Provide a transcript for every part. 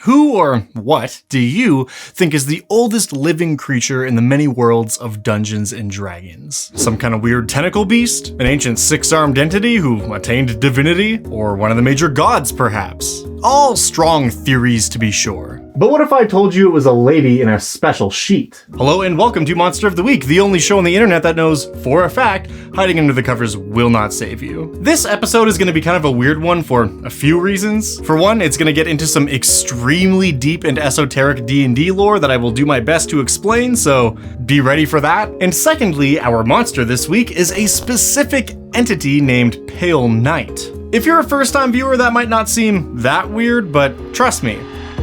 Who or what do you think is the oldest living creature in the many worlds of Dungeons and Dragons? Some kind of weird tentacle beast? An ancient six-armed entity who attained divinity? Or one of the major gods, perhaps? All strong theories to be sure. But what if I told you it was a lady in a special sheet? Hello and welcome to Monster of the Week, the only show on the internet that knows, for a fact, hiding under the covers will not save you. This episode is going to be kind of a weird one for a few reasons. For one, it's going to get into some extremely deep and esoteric D&D lore that I will do my best to explain, so be ready for that. And secondly, our monster this week is a specific entity named Pale Knight. If you're a first-time viewer, that might not seem that weird, but trust me,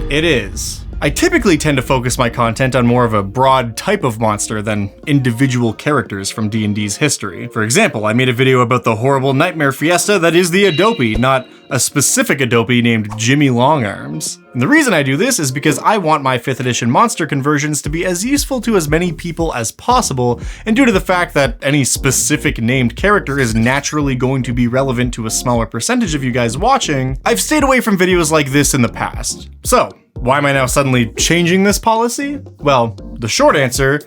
it is. I typically tend to focus my content on more of a broad type of monster than individual characters from D&D's history. For example, I made a video about the horrible nightmare fiesta that is the Adobe, not a specific Adobe named Jimmy Longarms. And the reason I do this is because I want my 5th edition monster conversions to be as useful to as many people as possible, and due to the fact that any specific named character is naturally going to be relevant to a smaller percentage of you guys watching, I've stayed away from videos like this in the past. So, why am I now suddenly changing this policy? Well, the short answer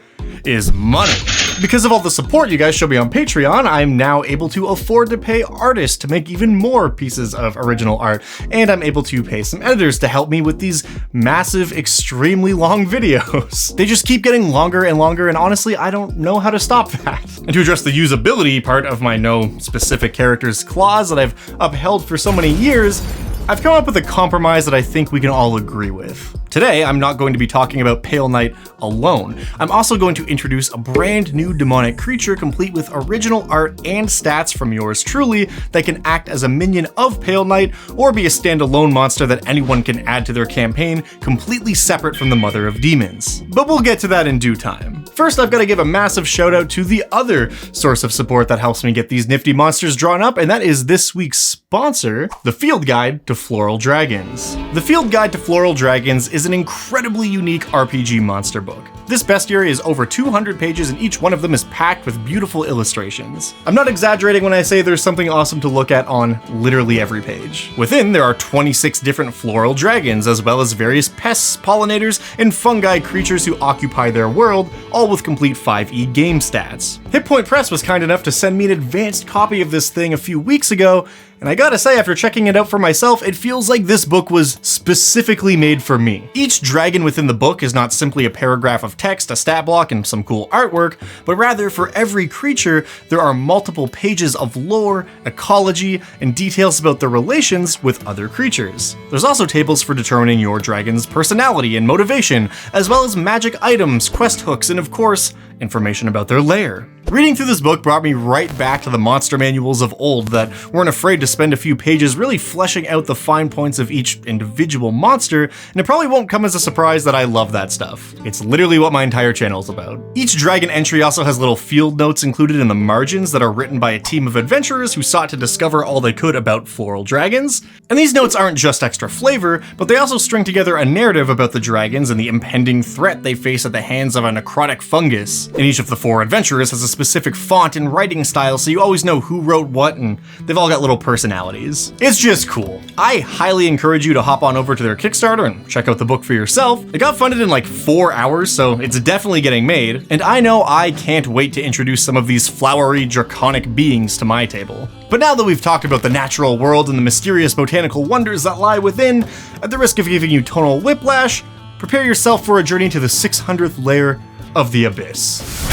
is money. Because of all the support you guys show me on Patreon, I'm now able to afford to pay artists to make even more pieces of original art, and I'm able to pay some editors to help me with these massive, extremely long videos. They just keep getting longer and longer, and honestly, I don't know how to stop that. And to address the usability part of my no specific characters clause that I've upheld for so many years, I've come up with a compromise that I think we can all agree with. Today, I'm not going to be talking about Pale Knight alone. I'm also going to introduce a brand new demonic creature complete with original art and stats from yours truly that can act as a minion of Pale Knight or be a standalone monster that anyone can add to their campaign completely separate from the Mother of Demons. But we'll get to that in due time. First, I've got to give a massive shout out to the other source of support that helps me get these nifty monsters drawn up, and that is this week's sponsor, the Field Guide to Floral Dragons. The Field Guide to Floral Dragons is an incredibly unique RPG monster book. This bestiary is over 200 pages and each one of them is packed with beautiful illustrations. I'm not exaggerating when I say there's something awesome to look at on literally every page. Within, there are 26 different floral dragons, as well as various pests, pollinators, and fungi creatures who occupy their world, all with complete 5e game stats. Hit Point Press was kind enough to send me an advanced copy of this thing a few weeks ago, and I gotta say, after checking it out for myself, it feels like this book was specifically made for me. Each dragon within the book is not simply a paragraph of text, a stat block, and some cool artwork, but rather for every creature, there are multiple pages of lore, ecology, and details about their relations with other creatures. There's also tables for determining your dragon's personality and motivation, as well as magic items, quest hooks, and of course, information about their lair. Reading through this book brought me right back to the monster manuals of old that weren't afraid to spend a few pages really fleshing out the fine points of each individual monster, and it probably won't come as a surprise that I love that stuff. It's literally what my entire channel is about. Each dragon entry also has little field notes included in the margins that are written by a team of adventurers who sought to discover all they could about floral dragons. And these notes aren't just extra flavor, but they also string together a narrative about the dragons and the impending threat they face at the hands of a necrotic fungus. And each of the 4 adventurers has a specific font and writing style, so you always know who wrote what, and they've all got little personalities. It's just cool. I highly encourage you to hop on over to their Kickstarter and check out the book for yourself. It got funded in like 4 hours, so it's definitely getting made, and I know I can't wait to introduce some of these flowery, draconic beings to my table. But now that we've talked about the natural world and the mysterious botanical wonders that lie within, at the risk of giving you tonal whiplash, prepare yourself for a journey to the 600th layer of the abyss.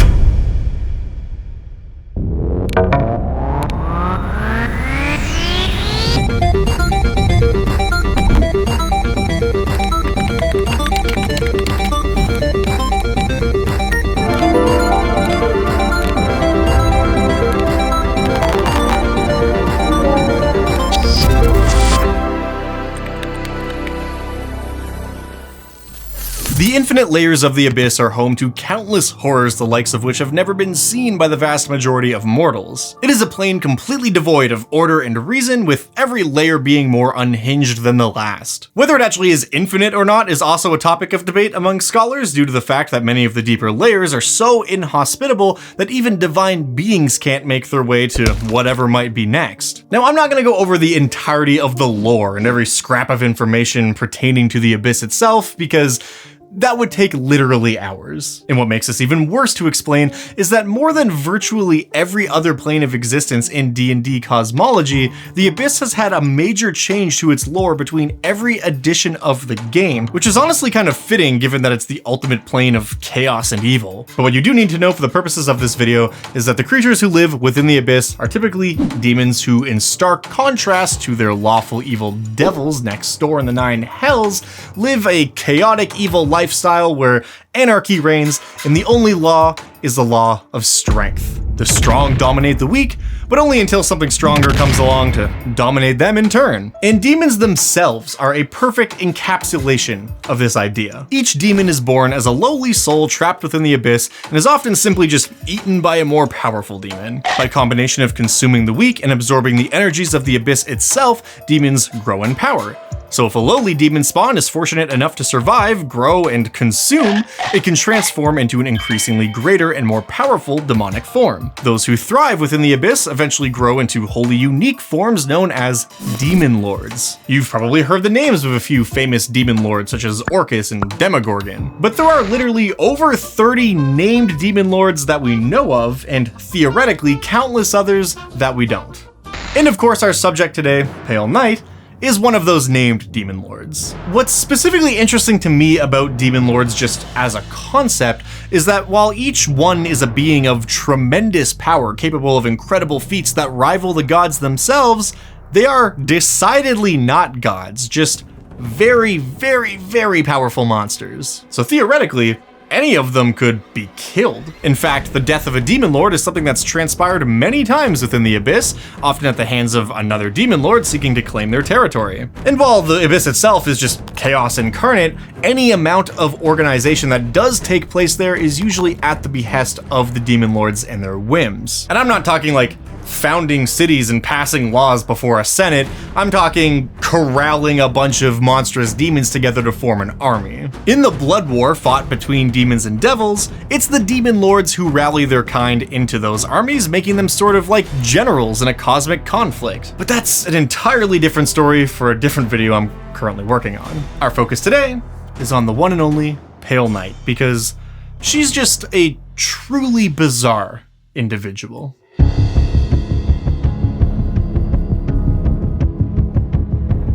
The infinite layers of the abyss are home to countless horrors the likes of which have never been seen by the vast majority of mortals. It is a plane completely devoid of order and reason, with every layer being more unhinged than the last. Whether it actually is infinite or not is also a topic of debate among scholars due to the fact that many of the deeper layers are so inhospitable that even divine beings can't make their way to whatever might be next. Now, I'm not going to go over the entirety of the lore and every scrap of information pertaining to the abyss itself, because that would take literally hours. And what makes this even worse to explain is that more than virtually every other plane of existence in D&D cosmology, the Abyss has had a major change to its lore between every edition of the game, which is honestly kind of fitting given that it's the ultimate plane of chaos and evil. But what you do need to know for the purposes of this video is that the creatures who live within the Abyss are typically demons who, in stark contrast to their lawful evil devils next door in the Nine Hells, live a chaotic evil lifestyle where anarchy reigns and the only law is the law of strength. The strong dominate the weak, but only until something stronger comes along to dominate them in turn. And demons themselves are a perfect encapsulation of this idea. Each demon is born as a lowly soul trapped within the abyss and is often simply just eaten by a more powerful demon. By combination of consuming the weak and absorbing the energies of the abyss itself, demons grow in power. So if a lowly demon spawn is fortunate enough to survive, grow, and consume, it can transform into an increasingly greater and more powerful demonic form. Those who thrive within the abyss eventually grow into wholly unique forms known as demon lords. You've probably heard the names of a few famous demon lords such as Orcus and Demogorgon, but there are literally over 30 named demon lords that we know of, and theoretically countless others that we don't. And of course our subject today, Pale Knight, is one of those named demon lords. What's specifically interesting to me about demon lords just as a concept is that while each one is a being of tremendous power capable of incredible feats that rival the gods themselves, they are decidedly not gods, just very, very, very powerful monsters. So theoretically, any of them could be killed. In fact, the death of a demon lord is something that's transpired many times within the Abyss, often at the hands of another demon lord seeking to claim their territory. And while the Abyss itself is just chaos incarnate, any amount of organization that does take place there is usually at the behest of the demon lords and their whims. And I'm not talking like founding cities and passing laws before a senate, I'm talking corralling a bunch of monstrous demons together to form an army. In the blood war fought between demons and devils, it's the demon lords who rally their kind into those armies, making them sort of like generals in a cosmic conflict. But that's an entirely different story for a different video I'm currently working on. Our focus today is on the one and only Pale Knight, because she's just a truly bizarre individual.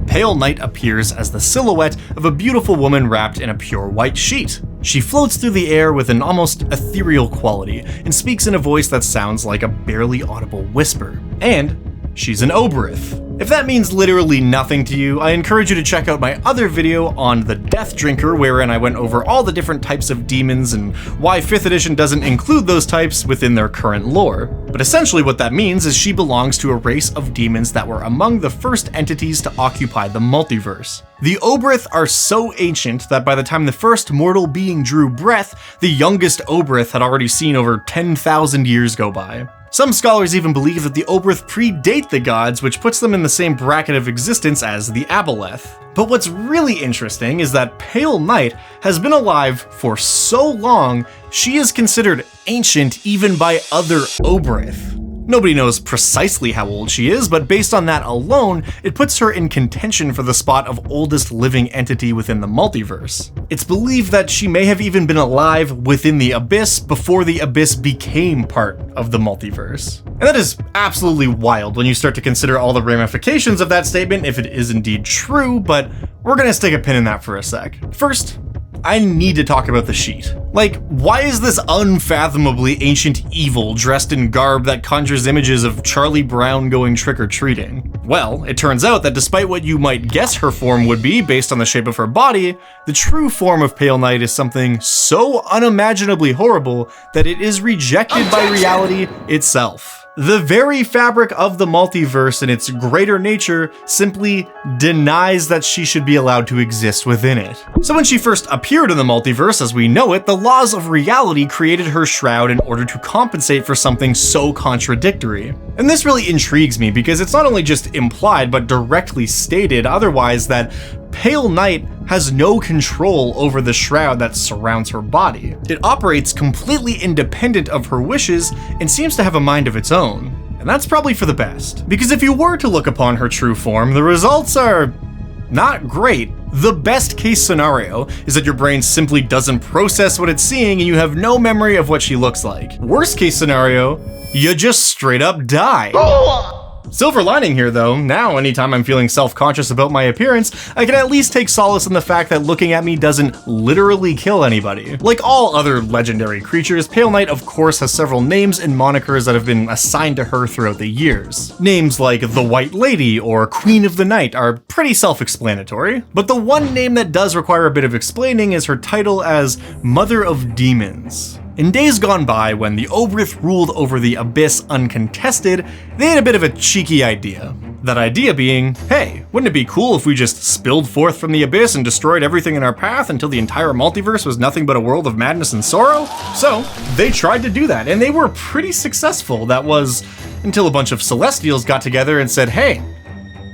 Pale Knight appears as the silhouette of a beautiful woman wrapped in a pure white sheet. She floats through the air with an almost ethereal quality and speaks in a voice that sounds like a barely audible whisper. And she's an obyrith. If that means literally nothing to you, I encourage you to check out my other video on the Death Drinker, wherein I went over all the different types of demons and why 5th edition doesn't include those types within their current lore. But essentially what that means is she belongs to a race of demons that were among the first entities to occupy the multiverse. The obyrith are so ancient that by the time the first mortal being drew breath, the youngest obyrith had already seen over 10,000 years go by. Some scholars even believe that the obyrith predate the gods, which puts them in the same bracket of existence as the aboleth. But what's really interesting is that Pale Knight has been alive for so long, she is considered ancient even by other obyrith. Nobody knows precisely how old she is, but based on that alone, it puts her in contention for the spot of oldest living entity within the multiverse. It's believed that she may have even been alive within the Abyss before the Abyss became part of the multiverse. And that is absolutely wild when you start to consider all the ramifications of that statement if it is indeed true, but we're gonna stick a pin in that for a sec. First, I need to talk about the sheet. Like, why is this unfathomably ancient evil dressed in garb that conjures images of Charlie Brown going trick-or-treating? Well, it turns out that despite what you might guess her form would be based on the shape of her body, the true form of Pale Knight is something so unimaginably horrible that it is rejected by reality itself. The very fabric of the multiverse and its greater nature simply denies that she should be allowed to exist within it. So when she first appeared in the multiverse as we know it, the laws of reality created her shroud in order to compensate for something so contradictory. And this really intrigues me because it's not only just implied but directly stated otherwise that Pale Knight has no control over the shroud that surrounds her body. It operates completely independent of her wishes and seems to have a mind of its own. And that's probably for the best. Because if you were to look upon her true form, the results are not great. The best case scenario is that your brain simply doesn't process what it's seeing and you have no memory of what she looks like. Worst case scenario, you just straight up die. Silver lining here though, now anytime I'm feeling self-conscious about my appearance, I can at least take solace in the fact that looking at me doesn't literally kill anybody. Like all other legendary creatures, Pale Knight of course has several names and monikers that have been assigned to her throughout the years. Names like the White Lady or Queen of the Night are pretty self-explanatory, but the one name that does require a bit of explaining is her title as Mother of Demons. In days gone by, when the obyrith ruled over the Abyss uncontested, they had a bit of a cheeky idea. That idea being, hey, wouldn't it be cool if we just spilled forth from the Abyss and destroyed everything in our path until the entire multiverse was nothing but a world of madness and sorrow? So, they tried to do that, and they were pretty successful. That was until a bunch of Celestials got together and said, hey,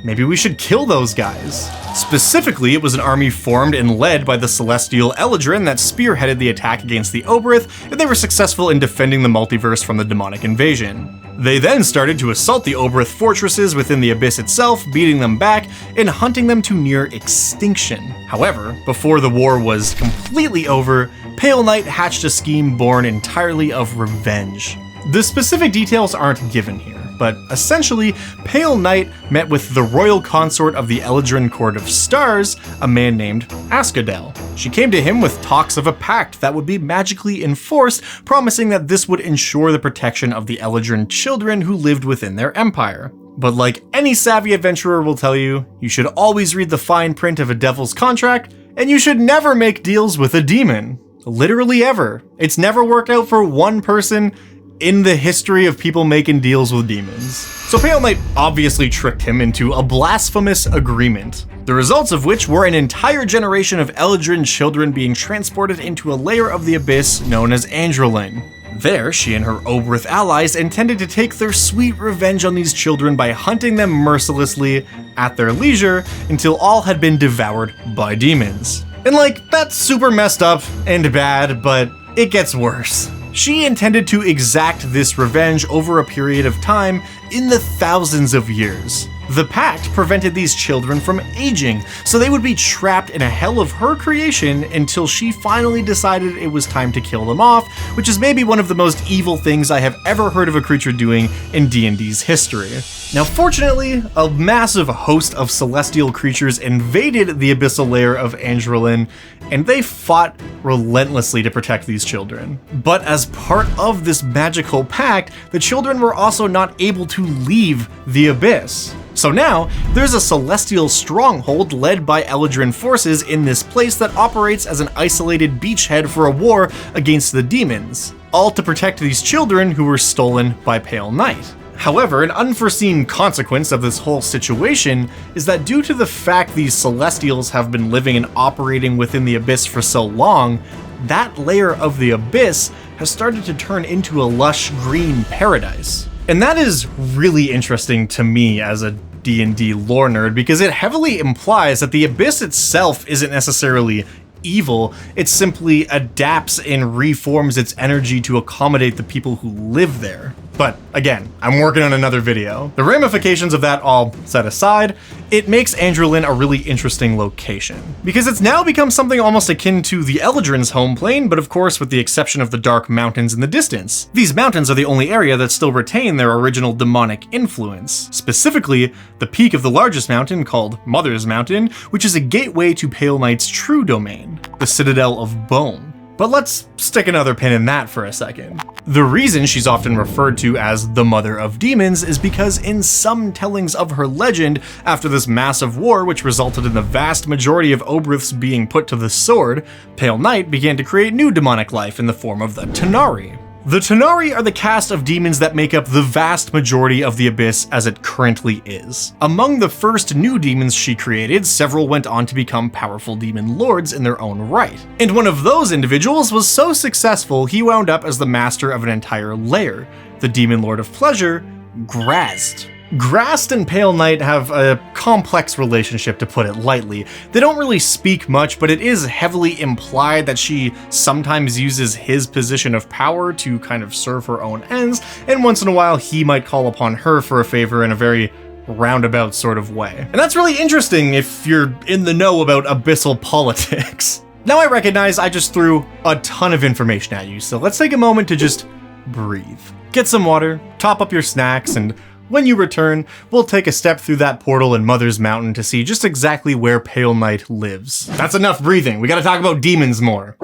maybe we should kill those guys. Specifically, it was an army formed and led by the celestial Eladrin that spearheaded the attack against the Obyrith, and they were successful in defending the multiverse from the demonic invasion. They then started to assault the Obyrith fortresses within the Abyss itself, beating them back and hunting them to near extinction. However, before the war was completely over, Pale Knight hatched a scheme born entirely of revenge. The specific details aren't given here, but essentially, Pale Knight met with the royal consort of the Eladrin Court of Stars, a man named Askadel. She came to him with talks of a pact that would be magically enforced, promising that this would ensure the protection of the Eladrin children who lived within their empire. But like any savvy adventurer will tell you, you should always read the fine print of a devil's contract, and you should never make deals with a demon. Literally ever. It's never worked out for one person in the history of people making deals with demons. So Pale Knight obviously tricked him into a blasphemous agreement, the results of which were an entire generation of Eladrin children being transported into a layer of the Abyss known as Andralin. There, she and her Obyrith allies intended to take their sweet revenge on these children by hunting them mercilessly at their leisure until all had been devoured by demons. And like, that's super messed up and bad, but it gets worse. She intended to exact this revenge over a period of time in the thousands of years. The pact prevented these children from aging, so they would be trapped in a hell of her creation until she finally decided it was time to kill them off, which is maybe one of the most evil things I have ever heard of a creature doing in D&D's history. Now fortunately, a massive host of celestial creatures invaded the abyssal layer of Andralin, and they fought relentlessly to protect these children. But as part of this magical pact, the children were also not able to leave the abyss. So now, there's a celestial stronghold led by Eladrin forces in this place that operates as an isolated beachhead for a war against the demons, all to protect these children who were stolen by Pale Knight. However, an unforeseen consequence of this whole situation is that due to the fact these Celestials have been living and operating within the Abyss for so long, that layer of the Abyss has started to turn into a lush green paradise. And that is really interesting to me as a D&D lore nerd because it heavily implies that the Abyss itself isn't necessarily evil, it simply adapts and reforms its energy to accommodate the people who live there. But again, I'm working on another video. The ramifications of that all set aside, it makes Andralin a really interesting location, because it's now become something almost akin to the Eladrin's home plane, but of course with the exception of the dark mountains in the distance. These mountains are the only area that still retain their original demonic influence, specifically the peak of the largest mountain called Mother's Mountain, which is a gateway to Pale Knight's true domain, the Citadel of Bone. But let's stick another pin in that for a second. The reason she's often referred to as the Mother of Demons is because in some tellings of her legend, after this massive war which resulted in the vast majority of Obyriths being put to the sword, Pale Knight began to create new demonic life in the form of the Tanari. The Tanari are the caste of demons that make up the vast majority of the Abyss as it currently is. Among the first new demons she created, several went on to become powerful demon lords in their own right. And one of those individuals was so successful he wound up as the master of an entire LAIR, the demon lord of pleasure, Grazd. Grazd and Pale Knight have a complex relationship, to put it lightly. They don't really speak much, but it is heavily implied that she sometimes uses his position of power to kind of serve her own ends, and once in a while he might call upon her for a favor in a very roundabout sort of way. And that's really interesting if you're in the know about abyssal politics. Now I recognize I just threw a ton of information at you, so let's take a moment to just breathe. Get some water, top up your snacks, and when you return, we'll take a step through that portal in Mother's Mountain to see just exactly where Pale Knight lives. That's enough breathing, we gotta talk about demons more.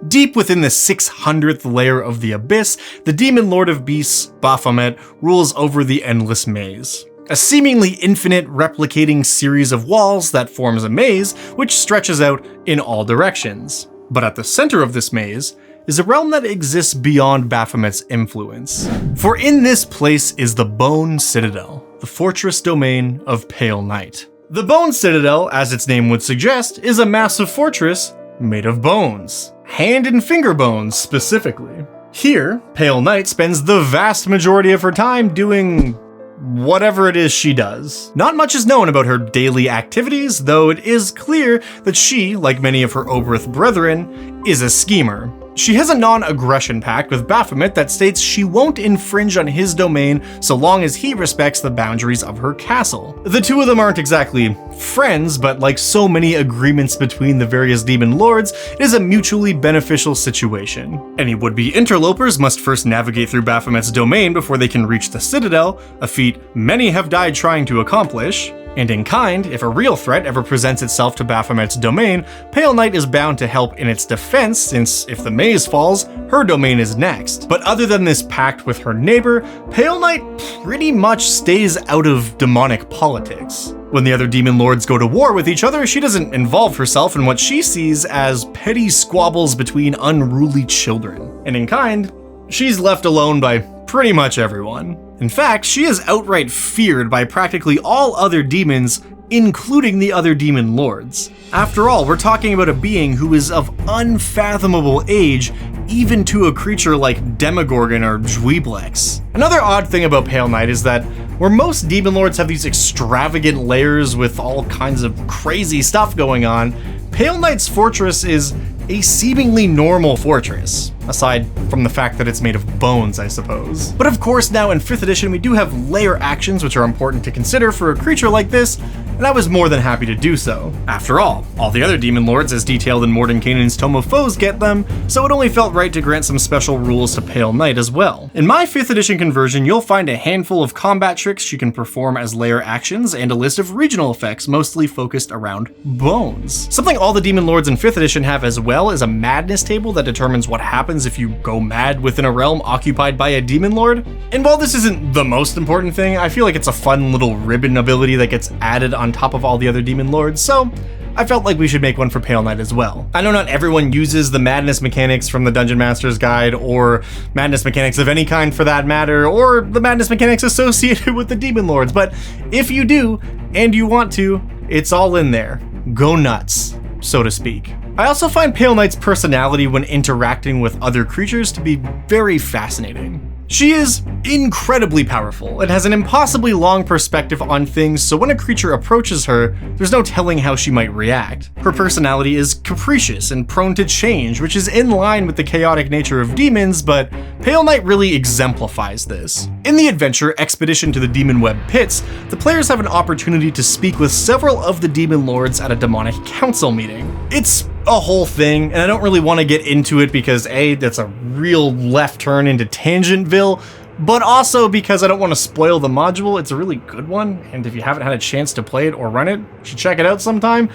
Deep within the 600th layer of the Abyss, the Demon Lord of Beasts, Baphomet, rules over the Endless Maze. A seemingly infinite replicating series of walls that forms a maze which stretches out in all directions. But at the center of this maze is a realm that exists beyond Baphomet's influence. For in this place is the Bone Citadel, the fortress domain of Pale Knight. The Bone Citadel, as its name would suggest, is a massive fortress made of bones. Hand and finger bones, specifically. Here, Pale Knight spends the vast majority of her time doing whatever it is she does. Not much is known about her daily activities, though it is clear that she, like many of her obyrith brethren, is a schemer. She has a non-aggression pact with Baphomet that states she won't infringe on his domain so long as he respects the boundaries of her castle. The two of them aren't exactly friends, but like so many agreements between the various demon lords, it is a mutually beneficial situation. Any would-be interlopers must first navigate through Baphomet's domain before they can reach the Citadel, a feat many have died trying to accomplish. And in kind, if a real threat ever presents itself to Baphomet's domain, Pale Knight is bound to help in its defense, since if the maze falls, her domain is next. But other than this pact with her neighbor, Pale Knight pretty much stays out of demonic politics. When the other demon lords go to war with each other, she doesn't involve herself in what she sees as petty squabbles between unruly children. And in kind, she's left alone by pretty much everyone. In fact, she is outright feared by practically all other demons, including the other demon lords. After all, we're talking about a being who is of unfathomable age, even to a creature like Demogorgon or Dweeblex. Another odd thing about Pale Knight is that where most demon lords have these extravagant lairs with all kinds of crazy stuff going on, Pale Knight's fortress is a seemingly normal fortress, aside from the fact that it's made of bones, I suppose. But of course, now in 5th edition, we do have LAIR actions which are important to consider for a creature like this, and I was more than happy to do so. After all the other demon lords as detailed in Mordenkainen's Tome of Foes get them, so it only felt right to grant some special rules to Pale Knight as well. In my 5th edition conversion, you'll find a handful of combat tricks she can perform as LAIR actions and a list of regional effects mostly focused around bones. Something all the demon lords in 5th edition have as well is a madness table that determines what happens if you go mad within a realm occupied by a demon lord. And while this isn't the most important thing, I feel like it's a fun little ribbon ability that gets added on top of all the other demon lords, so I felt like we should make one for Pale Knight as well. I know not everyone uses the madness mechanics from the Dungeon Master's Guide, or madness mechanics of any kind for that matter, or the madness mechanics associated with the demon lords, but if you do, and you want to, it's all in there. Go nuts, so to speak. I also find Pale Knight's personality when interacting with other creatures to be very fascinating. She is incredibly powerful and has an impossibly long perspective on things, so when a creature approaches her, there's no telling how she might react. Her personality is capricious and prone to change, which is in line with the chaotic nature of demons, but Pale Knight really exemplifies this. In the adventure Expedition to the Demon Web Pits, the players have an opportunity to speak with several of the demon lords at a demonic council meeting. It's a whole thing, and I don't really want to get into it because A, that's a real left turn into Tangentville, but also because I don't want to spoil the module. It's a really good one, and if you haven't had a chance to play it or run it, you should check it out sometime.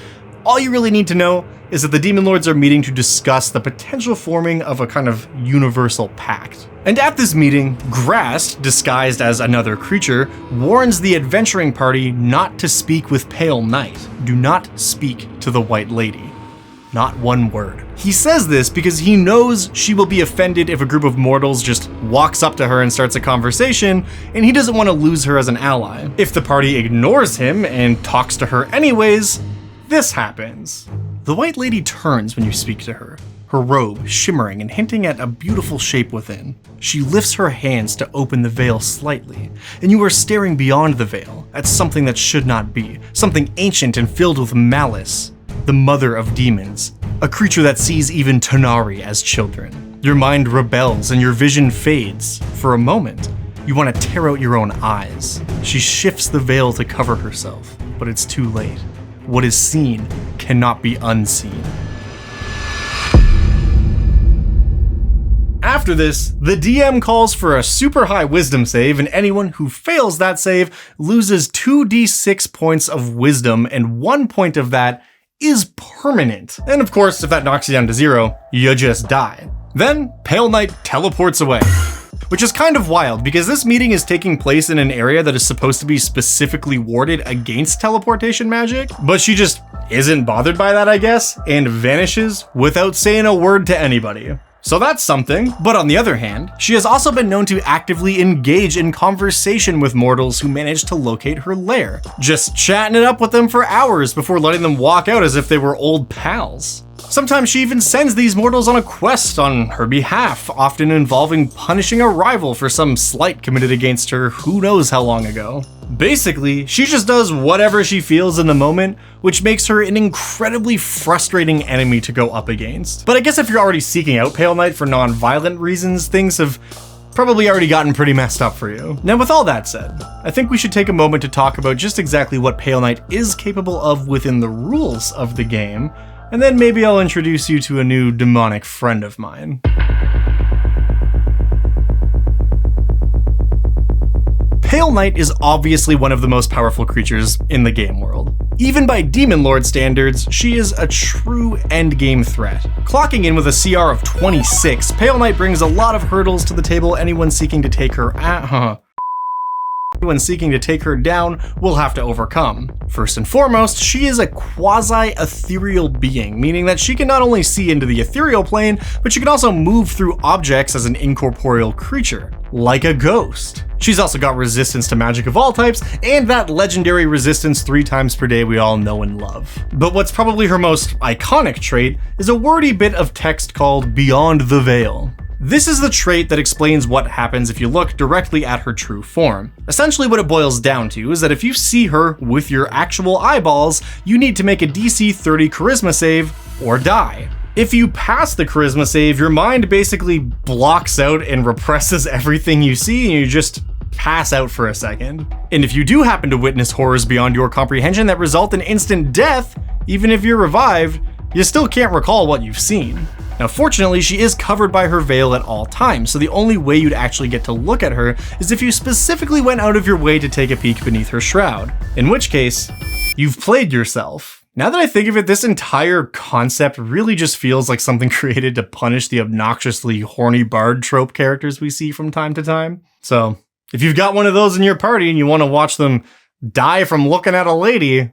All you really need to know is that the demon lords are meeting to discuss the potential forming of a kind of universal pact. And at this meeting, Grazd, disguised as another creature, warns the adventuring party not to speak with Pale Knight. Do not speak to the White Lady. not one word. He says this because he knows she will be offended if a group of mortals just walks up to her and starts a conversation, and he doesn't want to lose her as an ally. If the party ignores him and talks to her anyways, this happens. The White Lady turns when you speak to her, her robe shimmering and hinting at a beautiful shape within. She lifts her hands to open the veil slightly, and you are staring beyond the veil at something that should not be, something ancient and filled with malice. The mother of demons, a creature that sees even Tonari as children. Your mind rebels and your vision fades. For a moment, you want to tear out your own eyes. She shifts the veil to cover herself, but it's too late. What is seen cannot be unseen. After this, the DM calls for a super high wisdom save, and anyone who fails that save loses 2d6 points of wisdom, and 1 point of that is permanent. And of course, if that knocks you down to 0, you just die. Then, Pale Knight teleports away. Which is kind of wild, because this meeting is taking place in an area that is supposed to be specifically warded against teleportation magic, but she just isn't bothered by that, I guess, and vanishes without saying a word to anybody. So that's something. But on the other hand, she has also been known to actively engage in conversation with mortals who manage to locate her lair, just chatting it up with them for hours before letting them walk out as if they were old pals. Sometimes she even sends these mortals on a quest on her behalf, often involving punishing a rival for some slight committed against her who knows how long ago. Basically, she just does whatever she feels in the moment, which makes her an incredibly frustrating enemy to go up against. But I guess if you're already seeking out Pale Knight for non-violent reasons, things have probably already gotten pretty messed up for you. Now, with all that said, I think we should take a moment to talk about just exactly what Pale Knight is capable of within the rules of the game, and then maybe I'll introduce you to a new demonic friend of mine. Pale Knight is obviously one of the most powerful creatures in the game world. Even by Demon Lord standards, she is a true endgame threat. Clocking in with a CR of 26, Pale Knight brings a lot of hurdles to the table anyone seeking to take her down will have to overcome. First and foremost, she is a quasi-ethereal being, meaning that she can not only see into the ethereal plane, but she can also move through objects as an incorporeal creature, like a ghost. She's also got resistance to magic of all types, and that legendary resistance 3 times per day we all know and love. But what's probably her most iconic trait is a wordy bit of text called Beyond the Veil. This is the trait that explains what happens if you look directly at her true form. Essentially what it boils down to is that if you see her with your actual eyeballs, you need to make a DC 30 charisma save or die. If you pass the charisma save, your mind basically blocks out and represses everything you see and you just pass out for a second. And if you do happen to witness horrors beyond your comprehension that result in instant death, even if you're revived, you still can't recall what you've seen. Now, fortunately, she is covered by her veil at all times, so the only way you'd actually get to look at her is if you specifically went out of your way to take a peek beneath her shroud, in which case, you've played yourself. Now that I think of it, this entire concept really just feels like something created to punish the obnoxiously horny bard trope characters we see from time to time. So, if you've got one of those in your party and you want to watch them die from looking at a lady,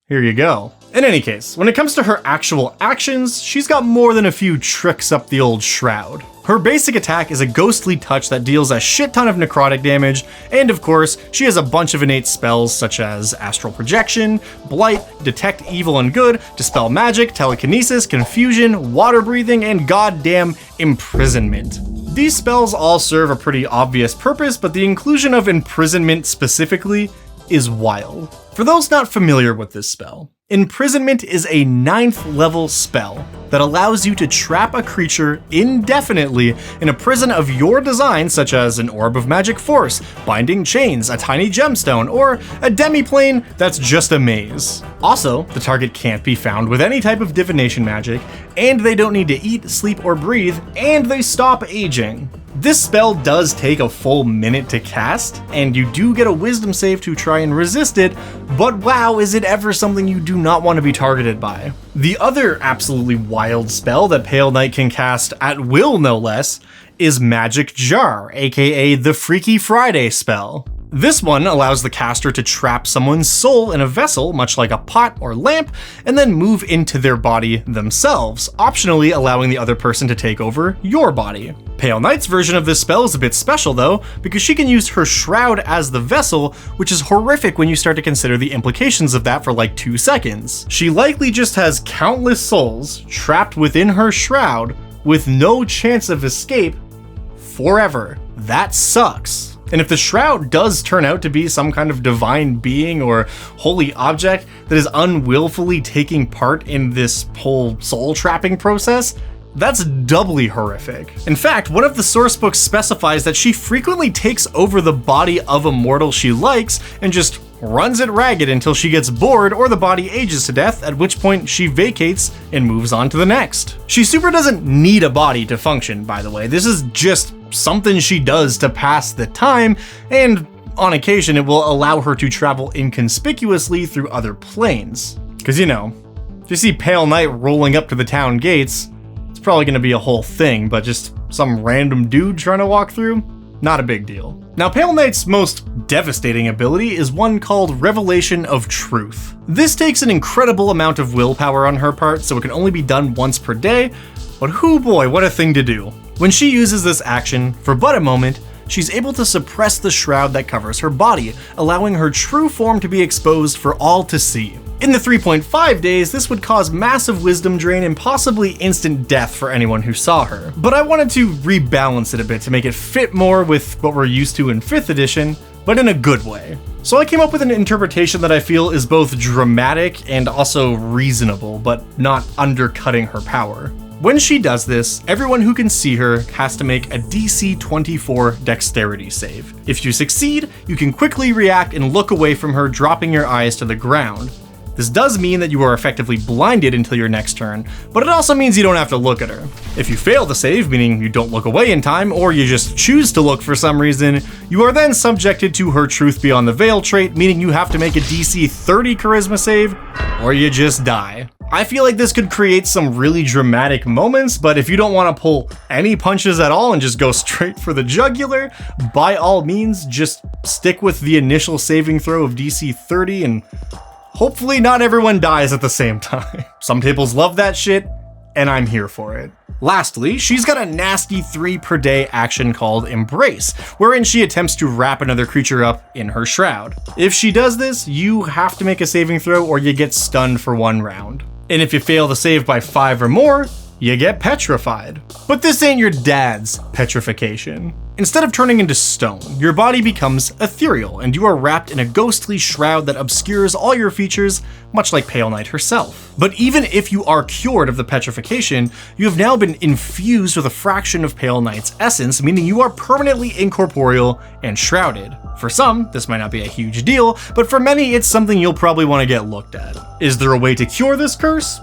here you go. In any case, when it comes to her actual actions, she's got more than a few tricks up the old shroud. Her basic attack is a ghostly touch that deals a shit ton of necrotic damage, and of course, she has a bunch of innate spells such as astral projection, blight, detect evil and good, dispel magic, telekinesis, confusion, water breathing, and goddamn imprisonment. These spells all serve a pretty obvious purpose, but the inclusion of imprisonment specifically is wild. For those not familiar with this spell, imprisonment is a 9th level spell that allows you to trap a creature indefinitely in a prison of your design, such as an orb of magic force, binding chains, a tiny gemstone, or a demiplane that's just a maze. Also, the target can't be found with any type of divination magic, and they don't need to eat, sleep, or breathe, and they stop aging. This spell does take a full minute to cast, and you do get a wisdom save to try and resist it, but wow, is it ever something you do not want to be targeted by. The other absolutely wild spell that Pale Knight can cast at will, no less, is Magic Jar, aka the Freaky Friday spell. This one allows the caster to trap someone's soul in a vessel, much like a pot or lamp, and then move into their body themselves, optionally allowing the other person to take over your body. Pale Knight's version of this spell is a bit special though, because she can use her shroud as the vessel, which is horrific when you start to consider the implications of that for like 2 seconds. She likely just has countless souls trapped within her shroud with no chance of escape forever. That sucks. And if the shroud does turn out to be some kind of divine being or holy object that is unwillfully taking part in this whole soul trapping process, that's doubly horrific. In fact, one of the source books specifies that she frequently takes over the body of a mortal she likes and just runs it ragged until she gets bored or the body ages to death, at which point she vacates and moves on to the next. She super doesn't need a body to function, by the way. This is just something she does to pass the time, and on occasion it will allow her to travel inconspicuously through other planes. Because you know, if you see Pale Knight rolling up to the town gates, it's probably gonna be a whole thing, but just some random dude trying to walk through? Not a big deal. Now, Pale Knight's most devastating ability is one called Revelation of Truth. This takes an incredible amount of willpower on her part, so it can only be done once per day, but hoo boy, what a thing to do. When she uses this action, for but a moment, she's able to suppress the shroud that covers her body, allowing her true form to be exposed for all to see. In the 3.5 days, this would cause massive wisdom drain and possibly instant death for anyone who saw her. But I wanted to rebalance it a bit to make it fit more with what we're used to in 5th edition, but in a good way. So I came up with an interpretation that I feel is both dramatic and also reasonable, but not undercutting her power. When she does this, everyone who can see her has to make a DC 24 dexterity save. If you succeed, you can quickly react and look away from her, dropping your eyes to the ground. This does mean that you are effectively blinded until your next turn, but it also means you don't have to look at her. If you fail the save, meaning you don't look away in time, or you just choose to look for some reason, you are then subjected to her Truth Beyond the Veil trait, meaning you have to make a DC 30 charisma save, or you just die. I feel like this could create some really dramatic moments, but if you don't want to pull any punches at all and just go straight for the jugular, by all means, just stick with the initial saving throw of DC 30 and hopefully not everyone dies at the same time. Some tables love that shit, and I'm here for it. Lastly, she's got a nasty 3 per day action called Embrace, wherein she attempts to wrap another creature up in her shroud. If she does this, you have to make a saving throw or you get stunned for 1 round. And if you fail the save by 5 or more, you get petrified. But this ain't your dad's petrification. Instead of turning into stone, your body becomes ethereal, and you are wrapped in a ghostly shroud that obscures all your features, much like Pale Knight herself. But even if you are cured of the petrification, you have now been infused with a fraction of Pale Knight's essence, meaning you are permanently incorporeal and shrouded. For some, this might not be a huge deal, but for many, it's something you'll probably want to get looked at. Is there a way to cure this curse?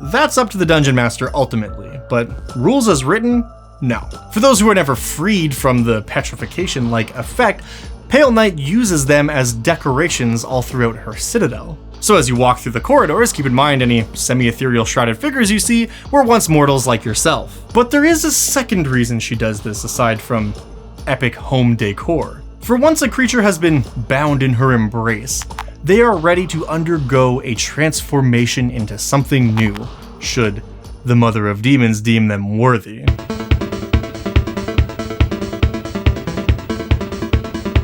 That's up to the Dungeon Master ultimately, but rules as written, no. For those who are never freed from the petrification-like effect, Pale Knight uses them as decorations all throughout her citadel. So as you walk through the corridors, keep in mind any semi-ethereal shrouded figures you see were once mortals like yourself. But there is a second reason she does this aside from epic home decor. For once a creature has been bound in her embrace, they are ready to undergo a transformation into something new, should the Mother of Demons deem them worthy.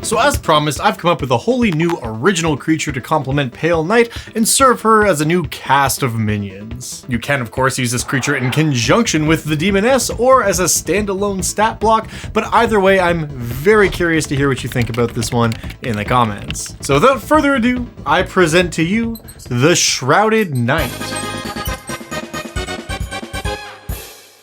So as promised, I've come up with a wholly new original creature to complement Pale Knight and serve her as a new cast of minions. You can of course use this creature in conjunction with the Demoness or as a standalone stat block, but either way I'm very curious to hear what you think about this one in the comments. So without further ado, I present to you the Shrouded Knight.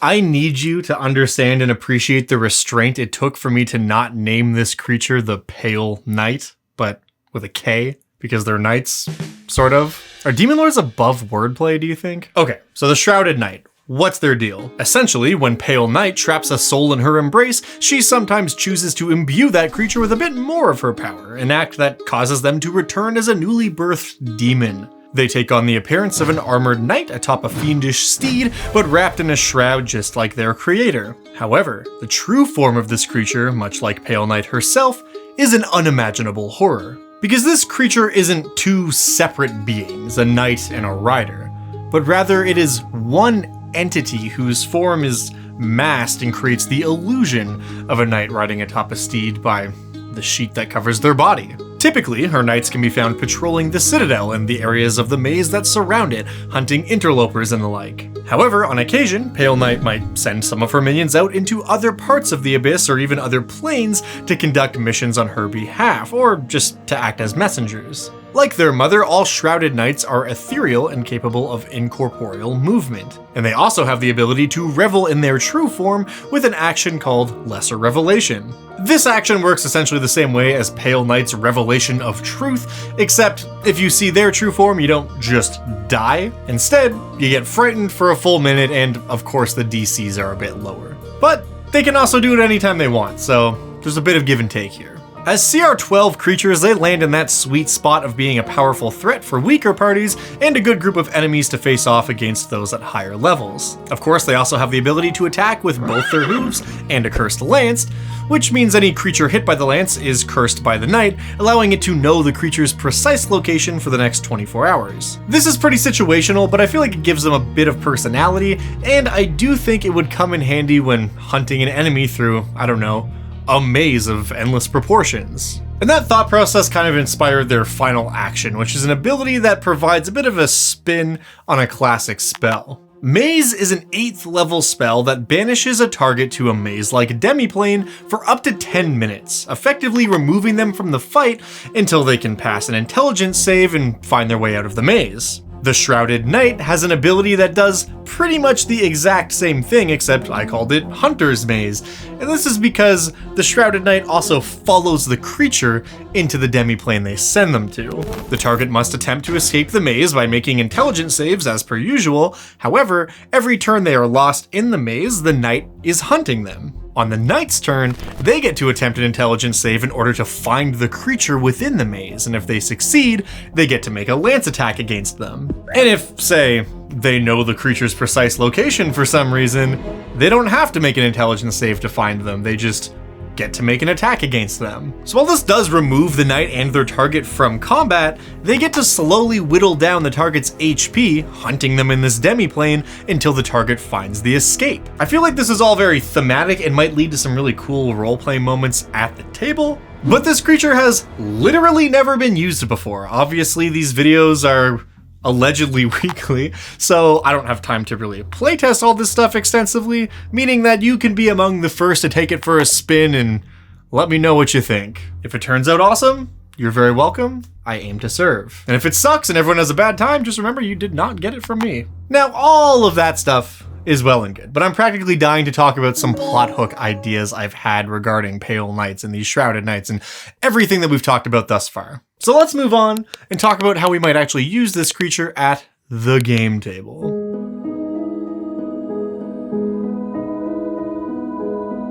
I need you to understand and appreciate the restraint it took for me to not name this creature the Pale Knight, but with a K, because they're knights, sort of. Are Demon Lords above wordplay, do you think? Okay, so the Shrouded Knight. What's their deal? Essentially, when Pale Knight traps a soul in her embrace, she sometimes chooses to imbue that creature with a bit more of her power, an act that causes them to return as a newly birthed demon. They take on the appearance of an armored knight atop a fiendish steed, but wrapped in a shroud just like their creator. However, the true form of this creature, much like Pale Knight herself, is an unimaginable horror. Because this creature isn't two separate beings, a knight and a rider, but rather it is one entity whose form is masked and creates the illusion of a knight riding atop a steed by the sheet that covers their body. Typically, her knights can be found patrolling the citadel and the areas of the maze that surround it, hunting interlopers and the like. However, on occasion, Pale Knight might send some of her minions out into other parts of the abyss or even other planes to conduct missions on her behalf, or just to act as messengers. Like their mother, all shrouded knights are ethereal and capable of incorporeal movement. And they also have the ability to revel in their true form with an action called Lesser Revelation. This action works essentially the same way as Pale Knight's Revelation of Truth, except if you see their true form, you don't just die. Instead, you get frightened for a full minute, and of course the DCs are a bit lower. But they can also do it anytime they want, so there's a bit of give and take here. As CR12 creatures, they land in that sweet spot of being a powerful threat for weaker parties and a good group of enemies to face off against those at higher levels. Of course, they also have the ability to attack with both their hooves and a cursed lance, which means any creature hit by the lance is cursed by the knight, allowing it to know the creature's precise location for the next 24 hours. This is pretty situational, but I feel like it gives them a bit of personality, and I do think it would come in handy when hunting an enemy through, I don't know, a maze of endless proportions. And that thought process kind of inspired their final action, which is an ability that provides a bit of a spin on a classic spell. Maze is an 8th level spell that banishes a target to a maze-like demiplane for up to 10 minutes, effectively removing them from the fight until they can pass an intelligence save and find their way out of the maze. The Shrouded Knight has an ability that does pretty much the exact same thing, except I called it Hunter's Maze, and this is because the Shrouded Knight also follows the creature into the demiplane they send them to. The target must attempt to escape the maze by making intelligence saves as per usual. However, every turn they are lost in the maze, the knight is hunting them. On the knight's turn, they get to attempt an intelligence save in order to find the creature within the maze, and if they succeed, they get to make a lance attack against them. And if, say, they know the creature's precise location for some reason, they don't have to make an intelligence save to find them, they just get to make an attack against them. So while this does remove the knight and their target from combat, they get to slowly whittle down the target's HP, hunting them in this demiplane until the target finds the escape. I feel like this is all very thematic and might lead to some really cool roleplay moments at the table, but this creature has literally never been used before. Obviously, these videos are allegedly weekly, so I don't have time to really playtest all this stuff extensively, meaning that you can be among the first to take it for a spin and let me know what you think. If it turns out awesome, you're very welcome. I aim to serve. And if it sucks and everyone has a bad time, just remember you did not get it from me. Now, all of that stuff is well and good, but I'm practically dying to talk about some plot hook ideas I've had regarding Pale Knights and these Shrouded Knights and everything that we've talked about thus far. So let's move on and talk about how we might actually use this creature at the game table.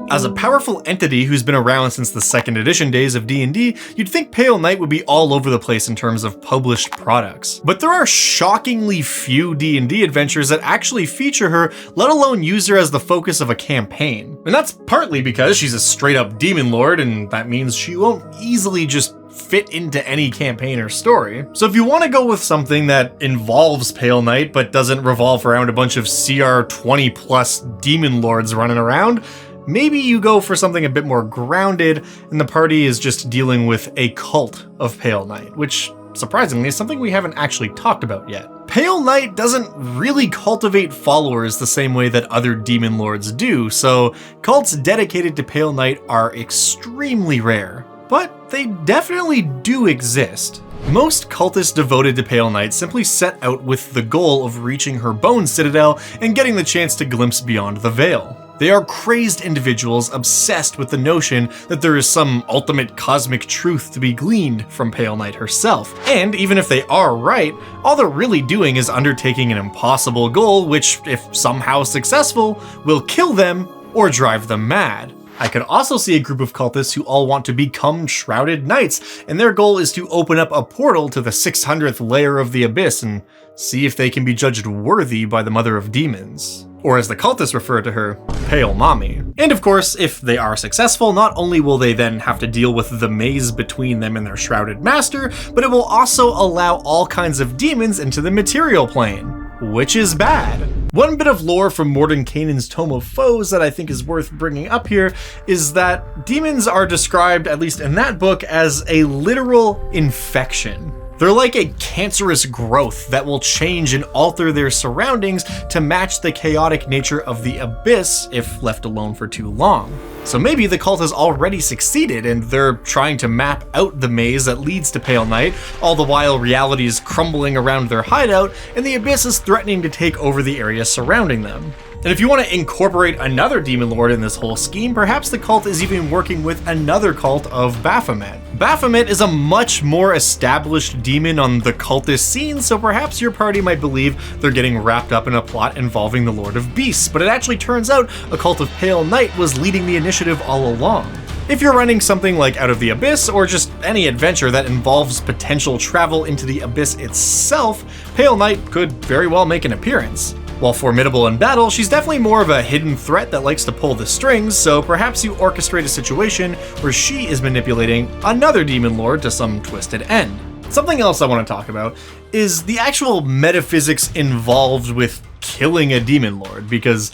As a powerful entity who's been around since the 2nd edition days of D&D, you'd think Pale Knight would be all over the place in terms of published products. But there are shockingly few D&D adventures that actually feature her, let alone use her as the focus of a campaign. And that's partly because she's a straight up demon lord, and that means she won't easily just fit into any campaign or story. So if you want to go with something that involves Pale Knight but doesn't revolve around a bunch of CR 20 plus demon lords running around, maybe you go for something a bit more grounded and the party is just dealing with a cult of Pale Knight, which surprisingly is something we haven't actually talked about yet. Pale Knight doesn't really cultivate followers the same way that other demon lords do, so cults dedicated to Pale Knight are extremely rare. But they definitely do exist. Most cultists devoted to Pale Knight simply set out with the goal of reaching her bone citadel and getting the chance to glimpse beyond the veil. They are crazed individuals obsessed with the notion that there is some ultimate cosmic truth to be gleaned from Pale Knight herself. And even if they are right, all they're really doing is undertaking an impossible goal which, if somehow successful, will kill them or drive them mad. I could also see a group of cultists who all want to become Shrouded Knights, and their goal is to open up a portal to the 600th layer of the Abyss and see if they can be judged worthy by the Mother of Demons. or as the cultists refer to her, Pale Mommy. And of course, if they are successful, not only will they then have to deal with the maze between them and their shrouded master, but it will also allow all kinds of demons into the material plane, which is bad. One bit of lore from Mordenkainen's Tome of Foes that I think is worth bringing up here is that demons are described, at least in that book, as a literal infection. They're like a cancerous growth that will change and alter their surroundings to match the chaotic nature of the abyss if left alone for too long. So maybe the cult has already succeeded and they're trying to map out the maze that leads to Pale Night, all the while reality is crumbling around their hideout and the abyss is threatening to take over the area surrounding them. And if you want to incorporate another demon lord in this whole scheme, perhaps the cult is even working with another cult of Baphomet. Baphomet is a much more established demon on the cultist scene, so perhaps your party might believe they're getting wrapped up in a plot involving the Lord of Beasts, but it actually turns out a cult of Pale Night was leading the initiative all along. If you're running something like Out of the Abyss, or just any adventure that involves potential travel into the abyss itself, Pale Night could very well make an appearance. While formidable in battle, she's definitely more of a hidden threat that likes to pull the strings, so perhaps you orchestrate a situation where she is manipulating another demon lord to some twisted end. Something else I want to talk about is the actual metaphysics involved with killing a demon lord, because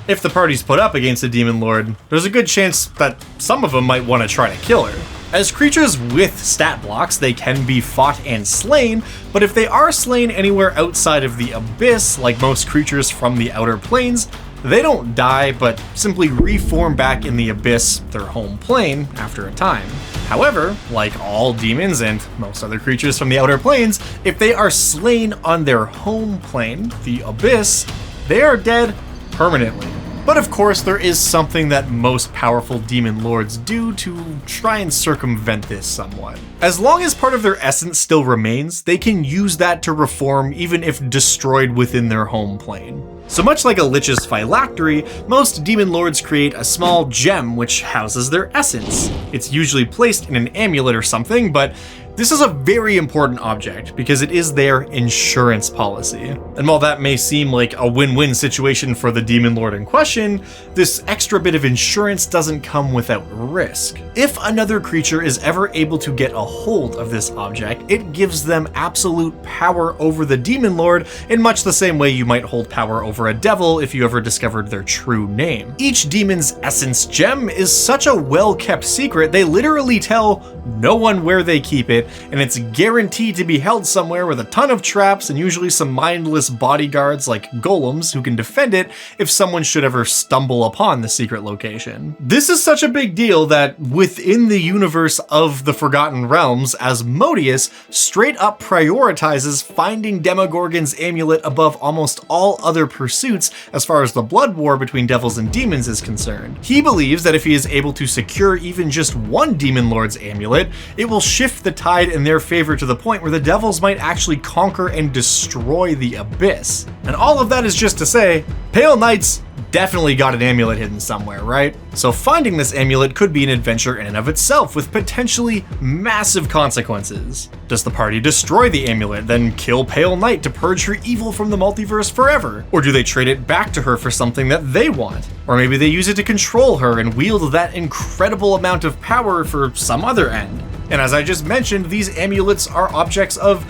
if the party's put up against a demon lord, there's a good chance that some of them might want to try to kill her. As creatures with stat blocks, they can be fought and slain, but if they are slain anywhere outside of the abyss, like most creatures from the outer planes, they don't die, but simply reform back in the abyss, their home plane, after a time. However, like all demons and most other creatures from the outer planes, if they are slain on their home plane, the abyss, they are dead permanently. But of course, there is something that most powerful demon lords do to try and circumvent this somewhat. As long as part of their essence still remains, they can use that to reform even if destroyed within their home plane. So much like a lich's phylactery, most demon lords create a small gem which houses their essence. It's usually placed in an amulet or something, but this is a very important object because it is their insurance policy. And while that may seem like a win-win situation for the demon lord in question, this extra bit of insurance doesn't come without risk. If another creature is ever able to get a hold of this object, it gives them absolute power over the demon lord in much the same way you might hold power over a devil if you ever discovered their true name. Each demon's essence gem is such a well-kept secret, they literally tell no one where they keep it, and it's guaranteed to be held somewhere with a ton of traps and usually some mindless bodyguards like golems who can defend it if someone should ever stumble upon the secret location. This is such a big deal that within the universe of the Forgotten Realms, Asmodeus straight up prioritizes finding Demogorgon's amulet above almost all other pursuits as far as the blood war between devils and demons is concerned. He believes that if he is able to secure even just one demon lord's amulet, it will shift the tide in their favor to the point where the devils might actually conquer and destroy the abyss. And all of that is just to say, Pale Knight's definitely got an amulet hidden somewhere, right? So finding this amulet could be an adventure in and of itself with potentially massive consequences. Does the party destroy the amulet, then kill Pale Night to purge her evil from the multiverse forever? Or do they trade it back to her for something that they want? Or maybe they use it to control her and wield that incredible amount of power for some other end. And as I just mentioned, these amulets are objects of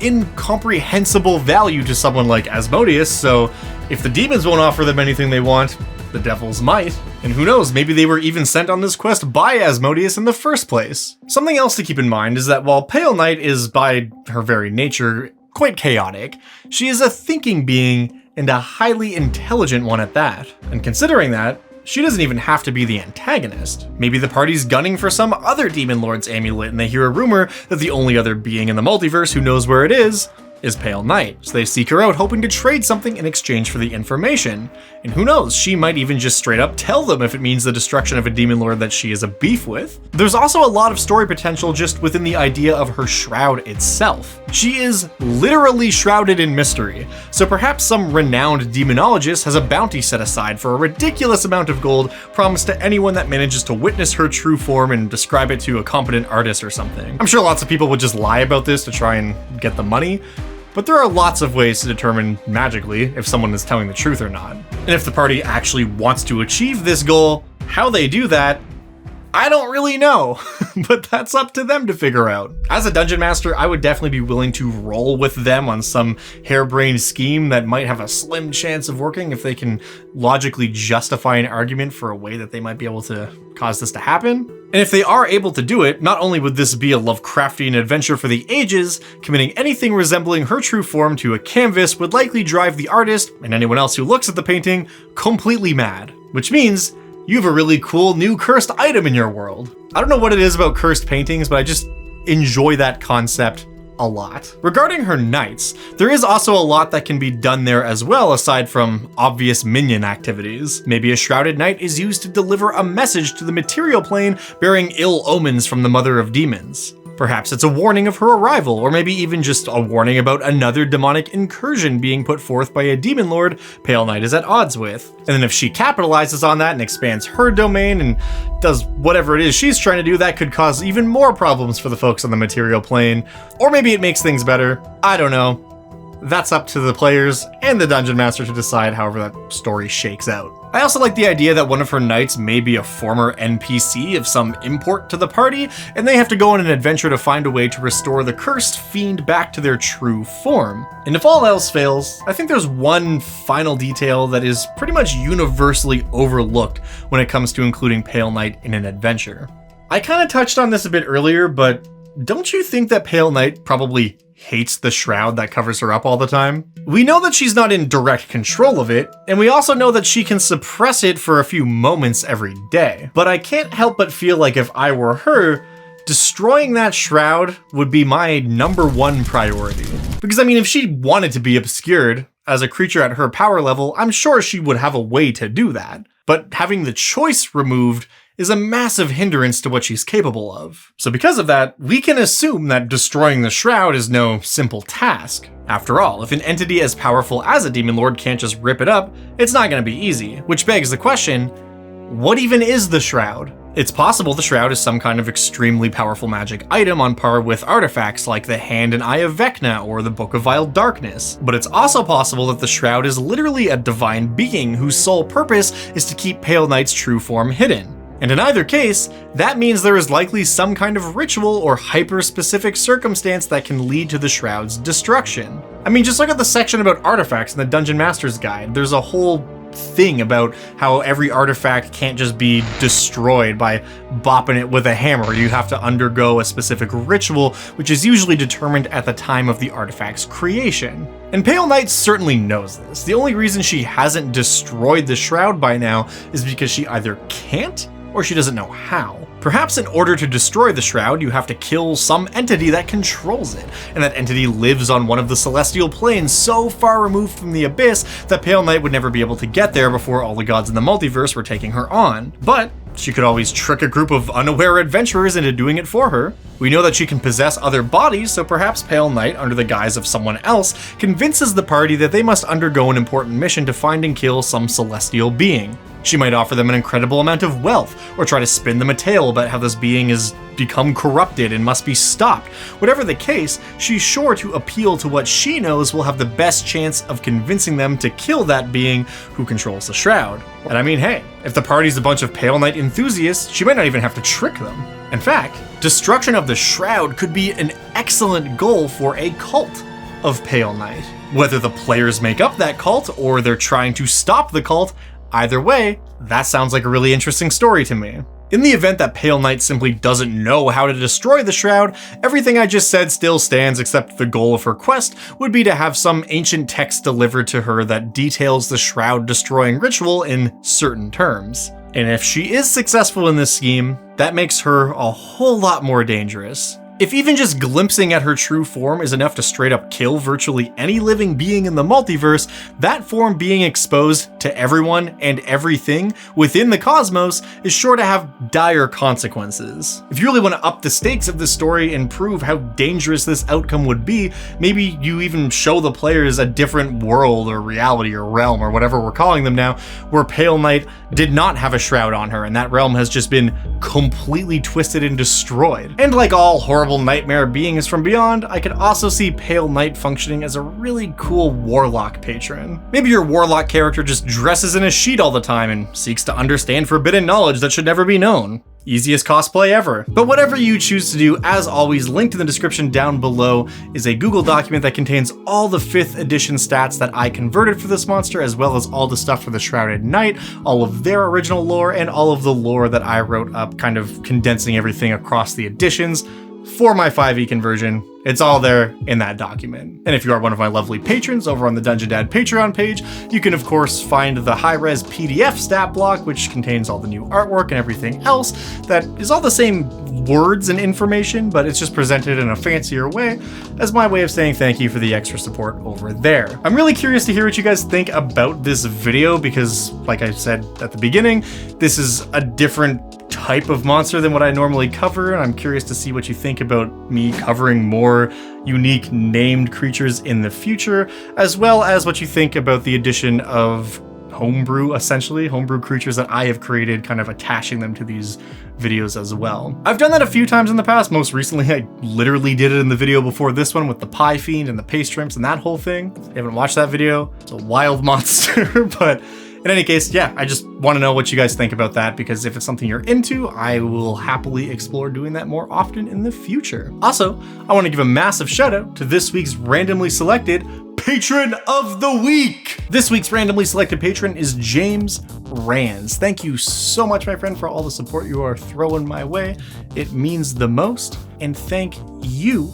incomprehensible value to someone like Asmodeus, so if the demons won't offer them anything they want, the devils might. And who knows, maybe they were even sent on this quest by Asmodeus in the first place. Something else to keep in mind is that while Pale Night is by her very nature quite chaotic, she is a thinking being and a highly intelligent one at that. And considering that, she doesn't even have to be the antagonist. Maybe the party's gunning for some other demon lord's amulet and they hear a rumor that the only other being in the multiverse who knows where it is Pale Night. So they seek her out hoping to trade something in exchange for the information. And who knows, she might even just straight up tell them if it means the destruction of a demon lord that she is a beef with. There's also a lot of story potential just within the idea of her shroud itself. She is literally shrouded in mystery, so perhaps some renowned demonologist has a bounty set aside for a ridiculous amount of gold promised to anyone that manages to witness her true form and describe it to a competent artist or something. I'm sure lots of people would just lie about this to try and get the money, but there are lots of ways to determine magically if someone is telling the truth or not. And if the party actually wants to achieve this goal, how they do that, I don't really know, but that's up to them to figure out. As a dungeon master, I would definitely be willing to roll with them on some harebrained scheme that might have a slim chance of working if they can logically justify an argument for a way that they might be able to cause this to happen. And if they are able to do it, not only would this be a Lovecraftian adventure for the ages, committing anything resembling her true form to a canvas would likely drive the artist, and anyone else who looks at the painting, completely mad. Which means you have a really cool new cursed item in your world. I don't know what it is about cursed paintings, but I just enjoy that concept a lot. Regarding her knights, there is also a lot that can be done there as well aside from obvious minion activities. Maybe a shrouded knight is used to deliver a message to the material plane bearing ill omens from the Mother of Demons. Perhaps it's a warning of her arrival, or maybe even just a warning about another demonic incursion being put forth by a demon lord Pale Knight is at odds with. And then if she capitalizes on that and expands her domain and does whatever it is she's trying to do, that could cause even more problems for the folks on the material plane. Or maybe it makes things better. I don't know. That's up to the players and the dungeon master to decide however that story shakes out. I also like the idea that one of her knights may be a former NPC of some import to the party, and they have to go on an adventure to find a way to restore the cursed fiend back to their true form. And if all else fails, I think there's one final detail that is pretty much universally overlooked when it comes to including Pale Knight in an adventure. I kind of touched on this a bit earlier, but don't you think that Pale Knight probably hates the shroud that covers her up all the time? We know that she's not in direct control of it, and we also know that she can suppress it for a few moments every day. But I can't help but feel like if I were her, destroying that shroud would be my #1 priority. Because I mean, if she wanted to be obscured as a creature at her power level, I'm sure she would have a way to do that. But having the choice removed is a massive hindrance to what she's capable of. So because of that, we can assume that destroying the shroud is no simple task. After all, if an entity as powerful as a demon lord can't just rip it up, it's not going to be easy, which begs the question, what even is the shroud? It's possible the shroud is some kind of extremely powerful magic item on par with artifacts like the Hand and Eye of Vecna or the Book of Vile Darkness. But it's also possible that the shroud is literally a divine being whose sole purpose is to keep Pale Knight's true form hidden. And in either case, that means there is likely some kind of ritual or hyper-specific circumstance that can lead to the shroud's destruction. I mean, just look at the section about artifacts in the Dungeon Master's Guide. There's a whole thing about how every artifact can't just be destroyed by bopping it with a hammer. You have to undergo a specific ritual, which is usually determined at the time of the artifact's creation. And Pale Knight certainly knows this. The only reason she hasn't destroyed the shroud by now is because she either can't or she doesn't know how. Perhaps in order to destroy the shroud, you have to kill some entity that controls it, and that entity lives on one of the celestial planes so far removed from the abyss that Pale Knight would never be able to get there before all the gods in the multiverse were taking her on. But she could always trick a group of unaware adventurers into doing it for her. We know that she can possess other bodies, so perhaps Pale Knight, under the guise of someone else, convinces the party that they must undergo an important mission to find and kill some celestial being. She might offer them an incredible amount of wealth, or try to spin them a tale about how this being has become corrupted and must be stopped. Whatever the case, she's sure to appeal to what she knows will have the best chance of convincing them to kill that being who controls the shroud. And I mean, hey, if the party's a bunch of Pale Knight enthusiasts, she might not even have to trick them. In fact, destruction of the shroud could be an excellent goal for a cult of Pale Knight. Whether the players make up that cult or they're trying to stop the cult, either way, that sounds like a really interesting story to me. In the event that Pale Knight simply doesn't know how to destroy the shroud, everything I just said still stands, except the goal of her quest would be to have some ancient text delivered to her that details the shroud destroying ritual in certain terms. And if she is successful in this scheme, that makes her a whole lot more dangerous. If even just glimpsing at her true form is enough to straight up kill virtually any living being in the multiverse, that form being exposed to everyone and everything within the cosmos is sure to have dire consequences. If you really want to up the stakes of this story and prove how dangerous this outcome would be, maybe you even show the players a different world or reality or realm or whatever we're calling them now, where Pale Knight did not have a shroud on her and that realm has just been completely twisted and destroyed. And like all horror horrible nightmare beings from beyond, I could also see Pale Knight functioning as a really cool warlock patron. Maybe your warlock character just dresses in a sheet all the time and seeks to understand forbidden knowledge that should never be known. Easiest cosplay ever. But whatever you choose to do, as always, linked in the description down below is a Google document that contains all the 5th edition stats that I converted for this monster, as well as all the stuff for the Shrouded Knight, all of their original lore, and all of the lore that I wrote up, kind of condensing everything across the editions for my 5e conversion. It's all there in that document. And if you are one of my lovely patrons over on the Dungeon Dad Patreon page, you can of course find the high-res PDF stat block, which contains all the new artwork and everything else that is all the same words and information, but it's just presented in a fancier way as my way of saying thank you for the extra support over there. I'm really curious to hear what you guys think about this video because, like I said at the beginning, this is a different type of monster than what I normally cover, and I'm curious to see what you think about me covering more unique named creatures in the future, as well as what you think about the addition of homebrew, essentially, homebrew creatures that I have created, kind of attaching them to these videos as well. I've done that a few times in the past. Most recently, I literally did it in the video before this one with the Pie Fiend and the Paste Shrimps and that whole thing. If you haven't watched that video, it's a wild monster, but in any case, yeah, I just want to know what you guys think about that, because if it's something you're into, I will happily explore doing that more often in the future. Also, I want to give a massive shout out to this week's randomly selected Patron of the Week. This week's randomly selected patron is James Rands. Thank you so much, my friend, for all the support you are throwing my way. It means the most, and thank you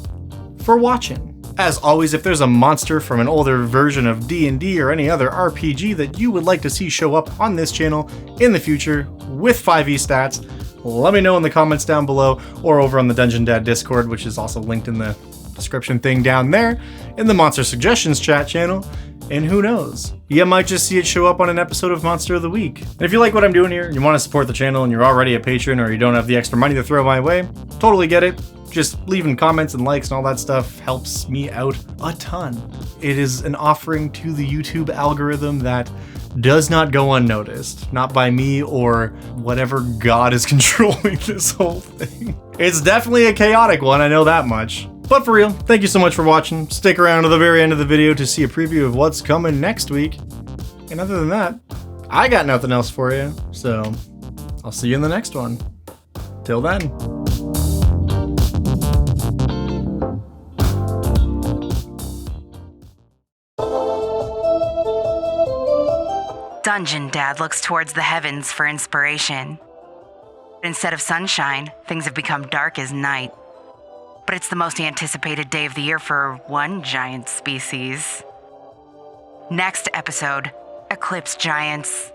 for watching. As always, if there's a monster from an older version of D&D or any other RPG that you would like to see show up on this channel in the future with 5e stats, let me know in the comments down below or over on the Dungeon Dad Discord, which is also linked in the description thing down there, in the Monster Suggestions chat channel. And who knows, you might just see it show up on an episode of Monster of the Week. And if you like what I'm doing here, and you want to support the channel, and you're already a patron, or you don't have the extra money to throw my way, totally get it. Just leaving comments and likes and all that stuff helps me out a ton. It is an offering to the YouTube algorithm that does not go unnoticed. Not by me or whatever god is controlling this whole thing. It's definitely a chaotic one, I know that much. But for real, thank you so much for watching. Stick around to the very end of the video to see a preview of what's coming next week. And other than that, I got nothing else for you, so I'll see you in the next one. Till then. Dungeon Dad looks towards the heavens for inspiration. Instead of sunshine, things have become dark as night. But it's the most anticipated day of the year for one giant species. Next episode, Eclipse Giants.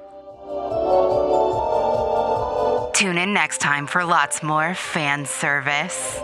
Tune in next time for lots more fan service.